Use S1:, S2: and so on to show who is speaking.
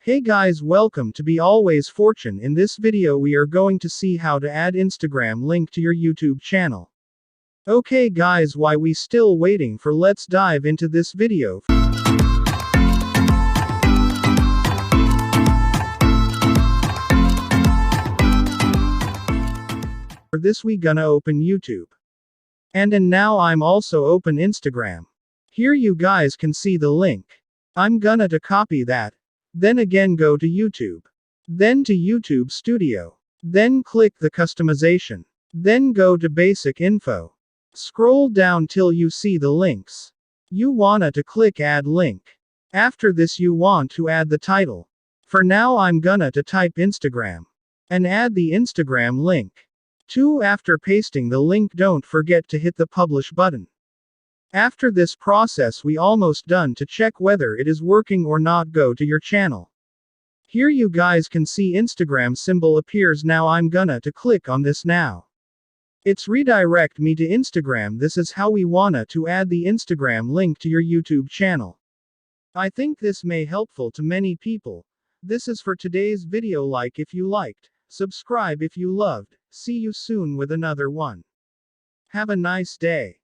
S1: Hey guys, welcome to Be Always Fortune. In this video we are going to see how to add Instagram link to your YouTube channel. Okay guys, why we still waiting for? Let's dive into this video. For this we gonna open YouTube. And now I'm also open Instagram. Here you guys can see the link. I'm gonna to copy that. Then again go to YouTube. Then to YouTube Studio. Then click the customization. Then go to basic info. Scroll down till you see the links. You wanna to click add link. After this you want to add the title. For now I'm gonna to type Instagram. And add the Instagram link. After pasting the link, don't forget to hit the publish button. After this process we almost done. To check whether it is working or not, go to your channel. Here you guys can see Instagram symbol appears. Now I'm gonna to click on this now. It's redirect me to Instagram. This is how we wanna to add the Instagram link to your YouTube channel. I think this may helpful to many people. This is for today's video. Like if you liked, subscribe if you loved. See you soon with another one. Have a nice day.